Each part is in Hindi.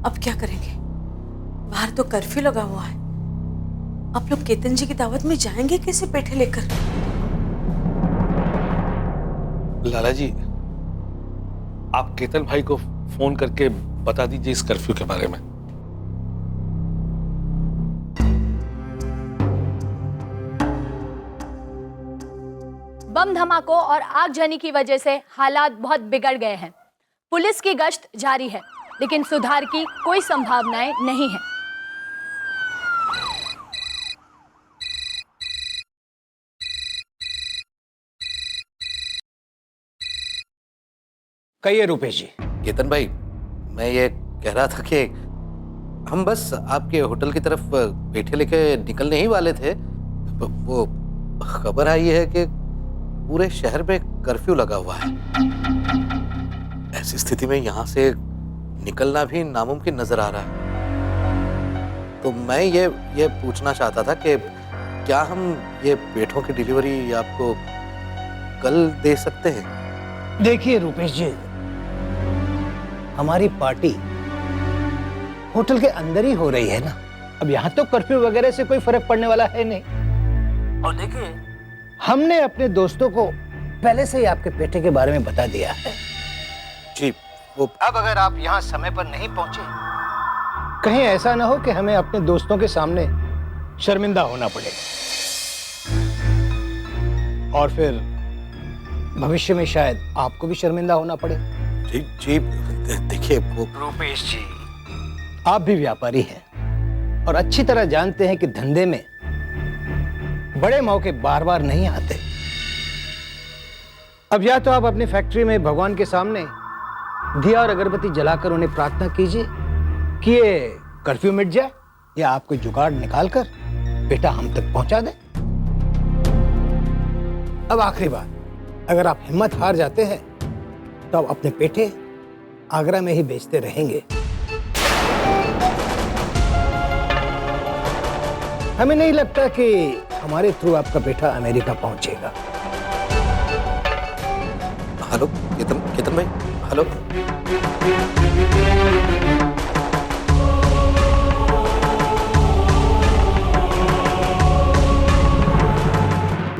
अब क्या करेंगे? बाहर तो कर्फ्यू लगा हुआ है। आप लोग केतन जी की दावत में जाएंगे कैसे पेठे लेकर? लाला जी, आप केतन भाई को फोन करके बता दीजिए इस कर्फ्यू के बारे में। बम धमाकों और आगजनी की वजह से हालात बहुत बिगड़ गए हैं। पुलिस की गश्त जारी है, लेकिन सुधार की कोई संभावनाएं नहीं है। कहिए रूपेश जी। केतन भाई, मैं ये कह रहा था कि हम बस आपके होटल की तरफ पेठे लेके निकलने ही वाले थे। वो खबर आई है कि पूरे शहर में कर्फ्यू लगा हुआ है। ऐसी स्थिति में यहाँ से निकलना भी नामुमकिन नजर आ रहा है। तो मैं ये पूछना चाहता था कि क्या हम ये पेठों की डिलीवरी आपको कल दे सकते हैं? देखिए रूपेश जी, हमारी पार्टी होटल के अंदर ही हो रही है ना। अब यहाँ तो कर्फ्यू वगैरह से कोई फर्क पड़ने वाला है नहीं। और देखिए, हमने अपने दोस्तों को पहले से ही आपके पेठे के बारे में बता दिया है। जी, वो अब अगर आप यहाँ समय पर नहीं पहुंचे, कहीं ऐसा ना हो कि हमें अपने दोस्तों के सामने शर्मिंदा होना पड़े और फिर भविष्य में शायद आपको भी शर्मिंदा होना पड़े। जी जी, देखिए वो रूपेश जी, आप भी व्यापारी हैं और अच्छी तरह जानते हैं कि धंधे में बड़े मौके बार बार नहीं आते। अब या तो आप अपनी फैक्ट्री में भगवान के सामने दिया और अगरबत्ती जलाकर उन्हें प्रार्थना कीजिए कि ये कर्फ्यू मिट जाए, या आप कोई जुगाड़ निकाल कर बेटा हम तक पहुंचा दे। अब आखिरी बात, अगर आप हिम्मत हार जाते हैं तो आप अपने पेठे आगरा में ही बेचते रहेंगे। हमें नहीं लगता कि हमारे थ्रू आपका बेटा अमेरिका पहुंचेगा। हेलो केतन भाई, हेलो।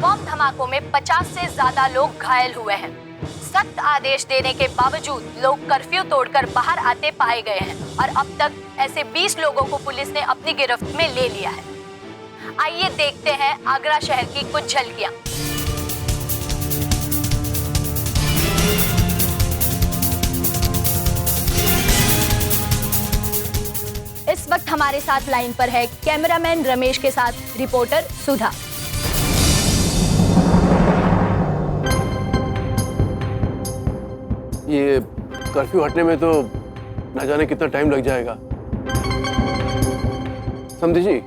बम धमाकों में 50 से ज्यादा लोग घायल हुए हैं। सख्त आदेश देने के बावजूद लोग कर्फ्यू तोड़कर बाहर आते पाए गए हैं और अब तक ऐसे 20 लोगों को पुलिस ने अपनी गिरफ्त में ले लिया है। आइए देखते हैं आगरा शहर की कुछ झलकियां। इस वक्त हमारे साथ लाइन पर है कैमरामैन रमेश के साथ रिपोर्टर सुधा। ये कर्फ्यू हटने में तो न जाने कितना टाइम लग जाएगा। समझी जी,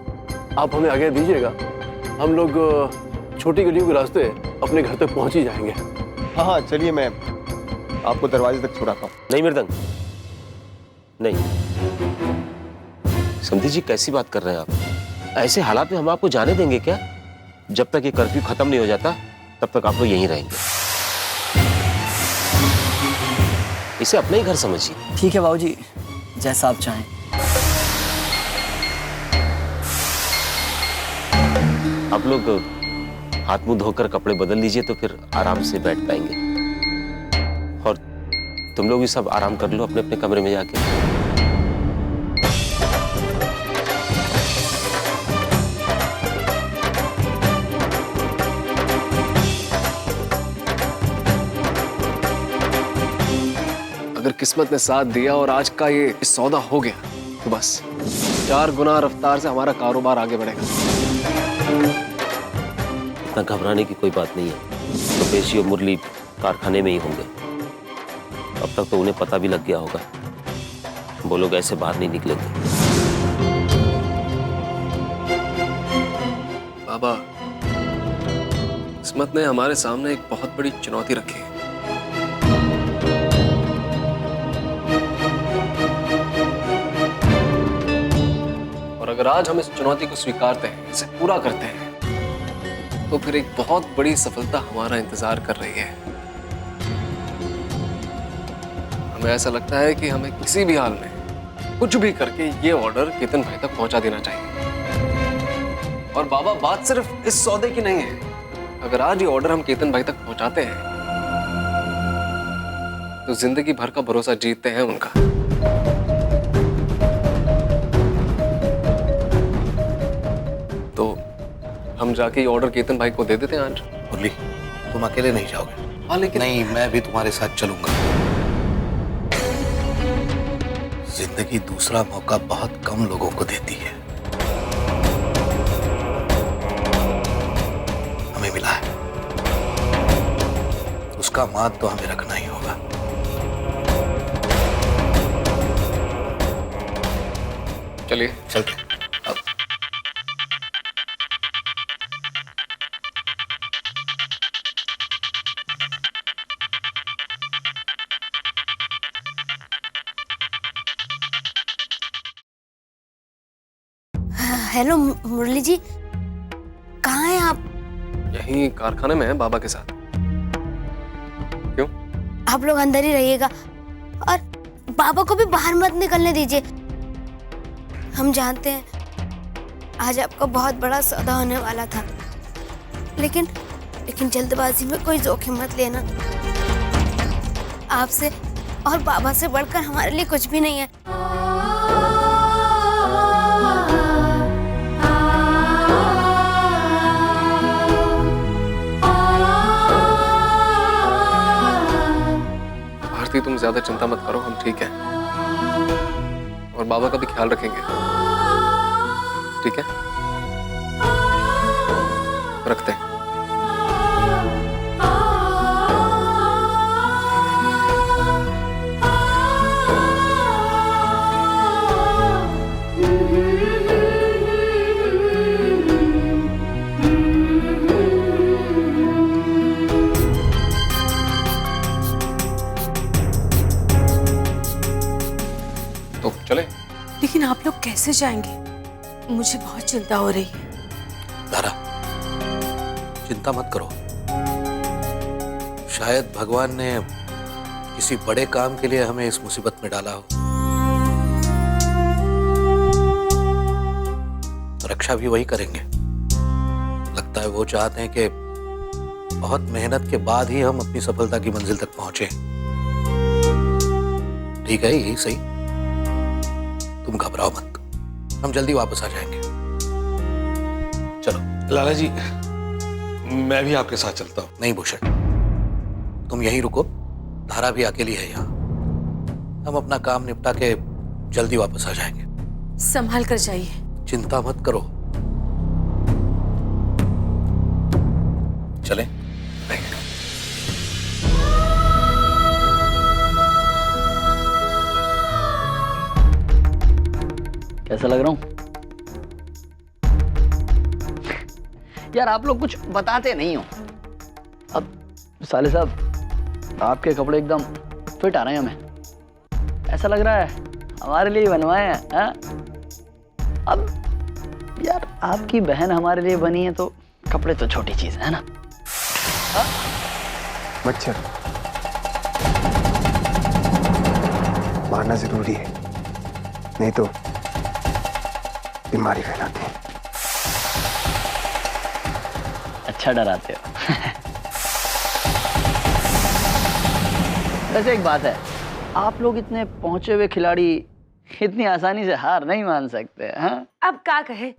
आप हमें आगे दीजिएगा, हम लोग छोटी गलियों के रास्ते अपने घर तक पहुंच ही जाएंगे। हाँ चलिए, मैं आपको दरवाजे तक छुड़ाता हूँ। नहीं मृदंग, नहीं। समधी जी कैसी बात कर रहे हैं आप? ऐसे हालात में हम आपको जाने देंगे क्या? जब तक ये कर्फ्यू खत्म नहीं हो जाता तब तक आप लोग यहीं रहेंगे। इसे अपने ही घर समझिए। ठीक है बाबूजी, जैसा आप चाहें। आप लोग हाथ मुंह धोकर कपड़े बदल लीजिए तो फिर आराम से बैठ पाएंगे। और तुम लोग भी सब आराम कर लो अपने अपने कमरे में जाके। अगर किस्मत ने साथ दिया और आज का ये सौदा हो गया तो बस 4 गुना रफ्तार से हमारा कारोबार आगे बढ़ेगा। इतना घबराने की कोई बात नहीं है। तो पेशी और मुरली कारखाने में ही होंगे। अब तक तो उन्हें पता भी लग गया होगा। वो लोग ऐसे बाहर नहीं निकलेंगे। बाबा, किस्मत ने हमारे सामने एक बहुत बड़ी चुनौती रखी है। और अगर आज हम इस चुनौती को स्वीकारते हैं, इसे पूरा करते हैं, तो फिर एक बहुत बड़ी सफलता हमारा इंतजार कर रही है। हमें ऐसा लगता है कि हमें किसी भी हाल में कुछ भी करके ये ऑर्डर केतन भाई तक पहुंचा देना चाहिए। और बाबा, बात सिर्फ इस सौदे की नहीं है। अगर आज ये ऑर्डर हम केतन भाई तक पहुंचाते हैं तो जिंदगी भर का भरोसा जीतते हैं उनका। तो हम जाके ये ऑर्डर केतन भाई को दे देते हैं आज। मुरली, तुम अकेले नहीं जाओगे? हाँ, लेकिन नहीं, मैं भी तुम्हारे साथ चलूंगा। जिंदगी दूसरा मौका बहुत कम लोगों को देती है, हमें मिला है, उसका मान तो हमें रखना ही होगा। चलिए चलते अब। हेलो मुरली जी, कहाँ हैं आप? यहीं कारखाने में है बाबा के साथ। क्यों? आप लोग अंदर ही रहिएगा और बाबा को भी बाहर मत निकलने दीजिए। हम जानते हैं आज आपका बहुत बड़ा सौदा होने वाला था, लेकिन जल्दबाजी में कोई जोखिम मत लेना। आपसे और बाबा से बढ़कर हमारे लिए कुछ भी नहीं है। भारती, तुम ज्यादा चिंता मत करो, हम ठीक हैं और बाबा का भी ख्याल रखेंगे। ठीक है, रखते हैं। तो चले। लेकिन आप लोग कैसे जाएंगे? मुझे बहुत चिंता हो रही है। दारा, चिंता मत करो। शायद भगवान ने किसी बड़े काम के लिए हमें इस मुसीबत में डाला हो। रक्षा भी वही करेंगे। लगता है वो चाहते हैं कि बहुत मेहनत के बाद ही हम अपनी सफलता की मंजिल तक पहुंचे। ठीक है, यही सही। तुम घबराओ मत, हम जल्दी वापस आ जाएंगे। चलो। लाला जी, मैं भी आपके साथ चलता हूँ। नहीं भूषण, तुम यहीं रुको, धारा भी अकेली है यहाँ। हम अपना काम निपटा के जल्दी वापस आ जाएंगे। संभाल कर जाइए। चिंता मत करो। चलें? कैसा लग रहा हूं? यार, आप लोग कुछ बताते नहीं हो। अब साले साहब, आपके कपड़े एकदम फिट आ रहे हैं हमें। ऐसा लग रहा है हमारे लिए बनवाए हैं। हाँ? अब यार, आपकी बहन हमारे लिए बनी है तो कपड़े तो छोटी चीज है ना। मच्छर मारना जरूरी है, नहीं तो बीमारी फैलाते हैं। अच्छा डराते हो। वैसे एक बात है, आप लोग इतने पहुंचे हुए खिलाड़ी इतनी आसानी से हार नहीं मान सकते। हाँ? अब क्या कहे,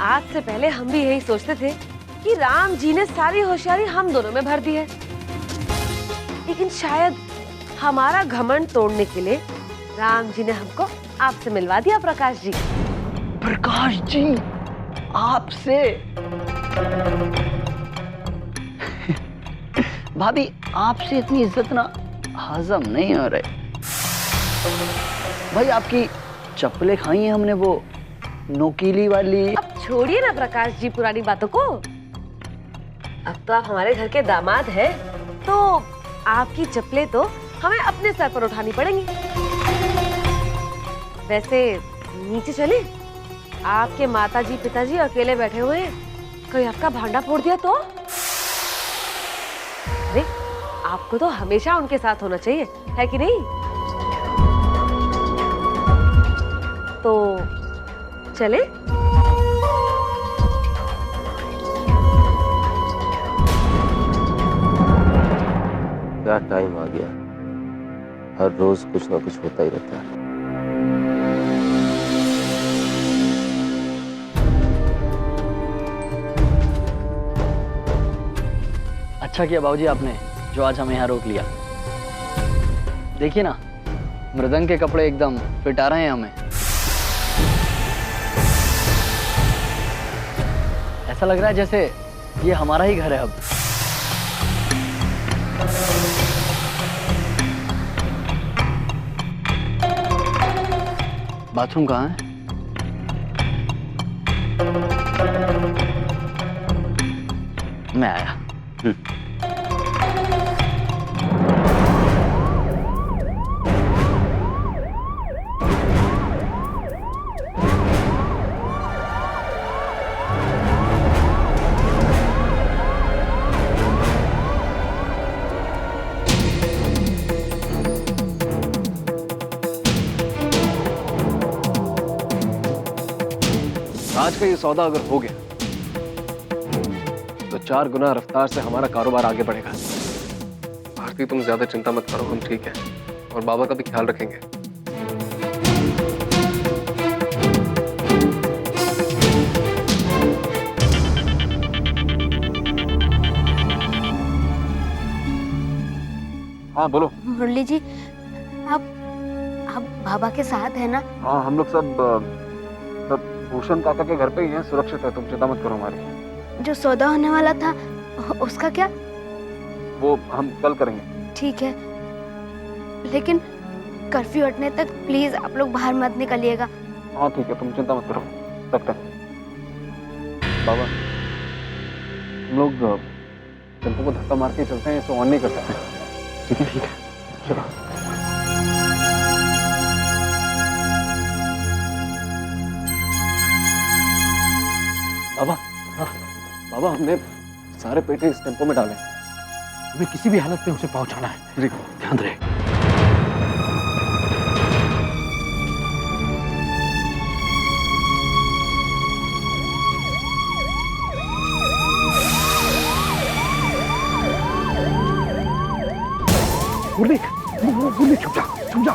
आज से पहले हम भी यही सोचते थे कि राम जी ने सारी होशियारी हम दोनों में भर दी है, लेकिन शायद हमारा घमंड तोड़ने के लिए राम जी ने हमको आपसे मिलवा दिया। प्रकाश जी। प्रकाश जी, आपसे? भाभी, आपसे इतनी इज्जत ना हजम नहीं हो रही। भाई, आपकी चप्पलें खाई हैं हमने, वो नोकीली वाली। अब छोड़िए ना प्रकाश जी पुरानी बातों को। अब तो आप हमारे घर के दामाद हैं, तो आपकी चप्पलें तो हमें अपने सर पर उठानी पड़ेंगी। वैसे नीचे चले, आपके माताजी पिताजी अकेले बैठे हुए हैं, कोई आपका भांडा फोड़ दिया तो? अरे, आपको तो हमेशा उनके साथ होना चाहिए, है कि नहीं? चले? क्या टाइम आ गया, हर रोज कुछ ना कुछ होता ही रहता है। अच्छा किया बाबूजी आपने जो आज हमें यहाँ रोक लिया। देखिए ना, मृदंग के कपड़े एकदम फिट आ रहे हैं हमें। ऐसा लग रहा है जैसे ये हमारा ही घर है अब। बाथरूम कहाँ है? मैं आया। आज का ये सौदा अगर हो गया तो 4 गुना रफ्तार से हमारा कारोबार आगे बढ़ेगा। भारती, तुम ज्यादा चिंता मत करो, हम ठीक है और बाबा का भी ख्याल रखेंगे। हाँ बोलो। मुरली जी, आप बाबा के साथ है ना? हाँ, हम लोग सब भूषण काका के घर पे ही हैं, सुरक्षित है, तुम चिंता मत करो हमारी। जो सौदा होने वाला था उसका क्या? वो हम कल करेंगे। ठीक है, लेकिन कर्फ्यू हटने तक प्लीज आप लोग बाहर मत निकलिएगा। हाँ ठीक है, तुम चिंता मत करो, सकते हैं। बाबा, हम लोग टेम्पो को धक्का मार के चलते हैं, इसे ऑन नहीं कर सकते। ठीक है, चलो। बाबा, बाबा, हमने सारे पेटे इस टेम्पो में डाले। हमें किसी भी हालत में उसे पहुंचाना है। जी, ध्यान रहे। मुरली, छुप जा, छुप जा।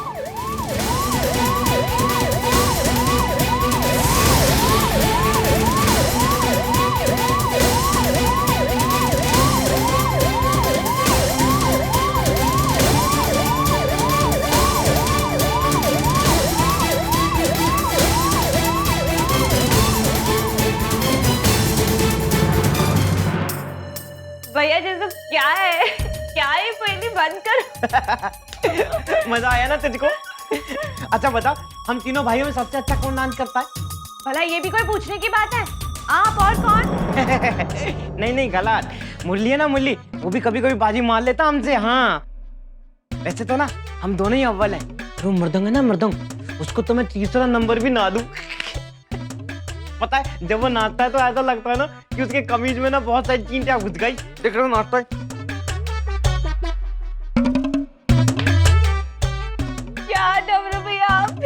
भैया जैसे क्या है, क्या है पहले बंद कर। मजा आया ना तुझको? अच्छा बता, हम तीनों भाइयों में सबसे अच्छा कौन डांस करता है? भला ये भी कोई पूछने की बात है? आप और कौन? नहीं गलत। मुरली है ना, मुरली, वो भी कभी कभी बाजी मार लेता हमसे। हाँ, वैसे तो ना हम दोनों ही अव्वल हैं। तो मृदंग है ना, मृदंग, उसको तो मैं तीसरा नंबर भी ना दूं। पता है, जब वो नाचता है तो ऐसा लगता है ना कि उसके कमीज में ना बहुत सारी चींटियां घुस गई। देख रहे हो, नाचता है। क्या डमरू भैया आप?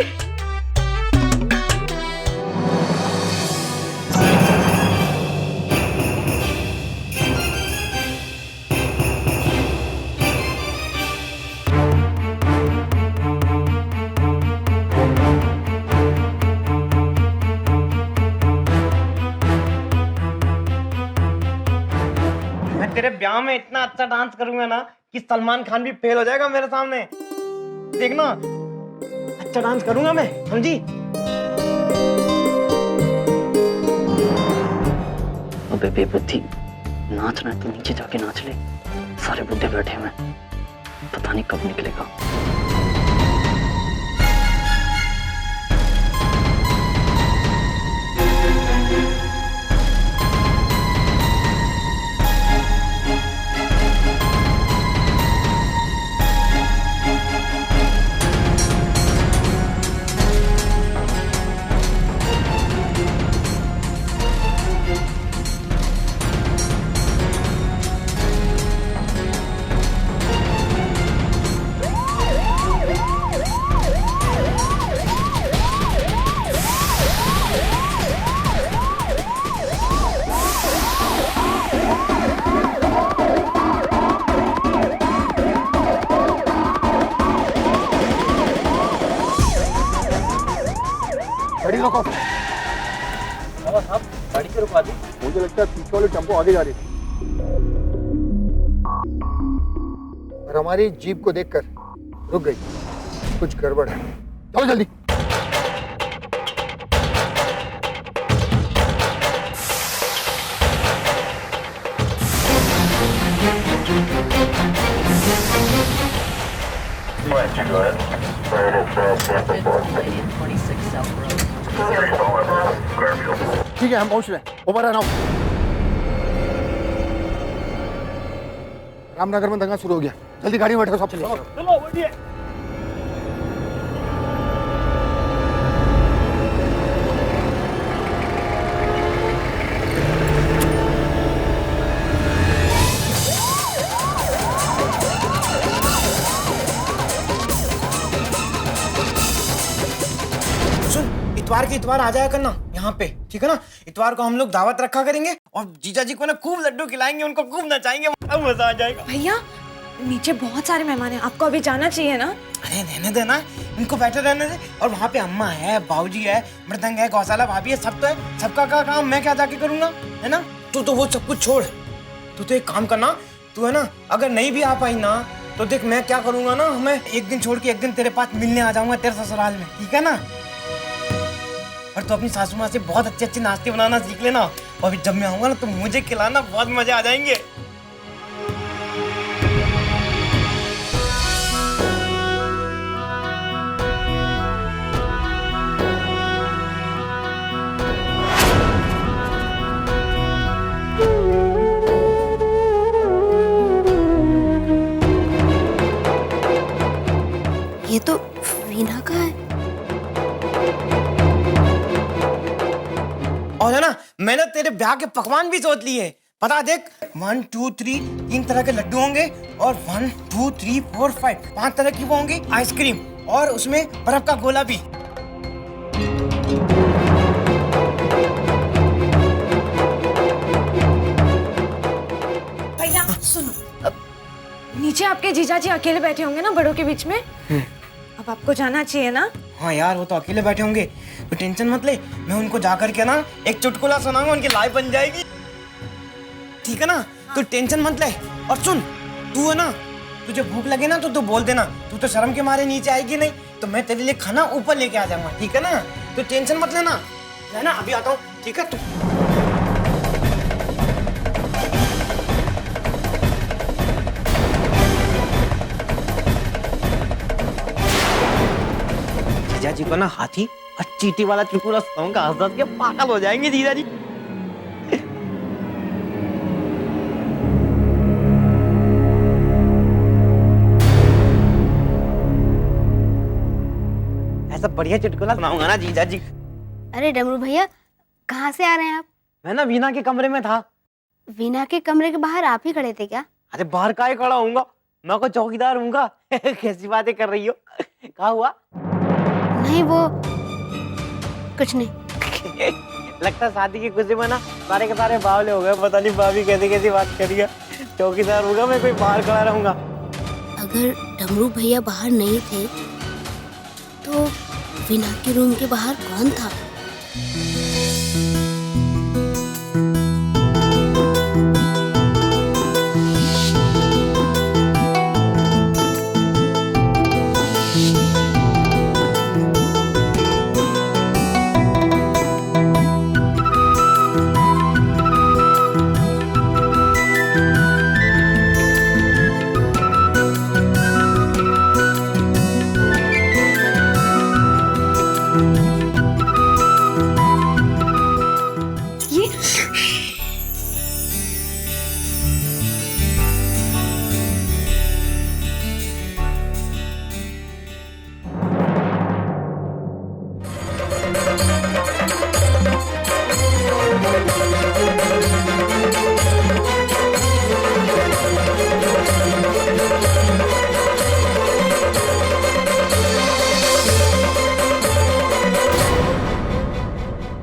तेरे ब्याह में इतना अच्छा डांस करूंगा ना कि सलमान खान भी फेल हो जाएगा मेरे सामने। देखना, अच्छा डांस करूंगा मैं, समझी? अबे बेबुद्धि, नाचना है तो नीचे जाके नाच ले। सारे बुड्ढे बैठे हुए हैं, पता नहीं कब निकलेगा। रोको। साहब गाड़ी क्यों रुका दी? मुझे लगता है पीछे वाली टेम्पो आगे जा रही थी और हमारी जीप को देखकर रुक गई। कुछ गड़बड़ है, चलो जल्दी। ठीक है, हम पहुंच रहे हैं। Over and out. रामनगर में दंगा शुरू हो गया, जल्दी गाड़ी में बैठो सब। चलो बढ़िया। इतवार के इतवार आ जाया करना यहाँ पे, ठीक है ना? इतवार को हम लोग दावत रखा करेंगे और जीजा जी को ना खूब लड्डू खिलाएंगे, उनको खूब नचाएंगे, मजा आ जाएगा। भैया नीचे बहुत सारे मेहमान हैं, आपको अभी जाना चाहिए ना? अरे रहने देना, इनको बैठे रहने दे। और वहाँ पे अम्मा है, बाबूजी है, मृदंग है, गौशाला भाभी है, सब तो है। सबका क्या काम मैं क्या जाके करूंगा, है ना? तू तो वो सब कुछ छोड़, तू तो एक काम करना, तू है ना अगर नहीं भी आ पाई ना तो देख मैं क्या करूंगा ना, मैं एक दिन छोड़ के एक दिन तेरे पास मिलने आ जाऊंगा तेरे ससुराल में, ठीक है ना? और तू अपनी सासू माँ से बहुत अच्छे अच्छे नाश्ते बनाना सीख लेना, और जब मैं आऊंगा ना तो मुझे खिलाना, बहुत मजे आ जाएंगे। ये तो वीना का है। और है ना मैंने तेरे ब्याह के पकवान भी सोच लिए, पता देख 1 2 3 3 तरह के लड्डू होंगे, और 1 2 3 4 5 5 तरह की वो होंगी आइसक्रीम, और उसमें बर्फ का गोला भी। भैया सुनो, नीचे आपके जीजा जी अकेले बैठे होंगे ना बड़ों के बीच में, अब आपको जाना चाहिए ना? हाँ यार वो तो अकेले बैठे होंगे, तो टेंशन मत ले, मैं उनको जाकर के ना एक चुटकुला सुनाऊंगा, उनकी लाइफ बन जाएगी, ठीक है ना? तू टेंशन मत ले। और सुन, तू है ना तुझे भूख लगे ना तो तू बोल देना, तू तो शर्म के मारे नीचे आएगी नहीं, तो मैं तेरे लिए खाना ऊपर लेके आ जाऊंगा, ठीक है ना? तो टेंशन मत लेना, है ना? अभी आता हूँ, ठीक है? तू जीजा जी को ना हाथी और चींटी वाला चुटकुला सुनाऊंगा, हंस के पागल हो जाएंगे जीजा जी। ऐसा बढ़िया चुटकुला सुनाऊंगा ना जीजा जी। अरे डमरू भैया कहाँ से आ रहे हैं आप? मैं ना वीना के कमरे में था। वीना के कमरे के बाहर आप ही खड़े थे क्या? अरे बाहर काहे खड़ा हूँगा, मैं कोई चौकीदार हूँगा? कैसी बातें कर रही हो? क्या हुआ? नहीं वो कुछ नहीं। लगता है शादी की खुशी में ना सारे के सारे बावले हो गए, पता नहीं भाभी कैसी कैसी बात करिए। चौकीदार होगा मैं, कोई बाहर खड़ा रहूंगा। अगर डमरू भैया बाहर नहीं थे तो वीना के रूम के बाहर कौन था?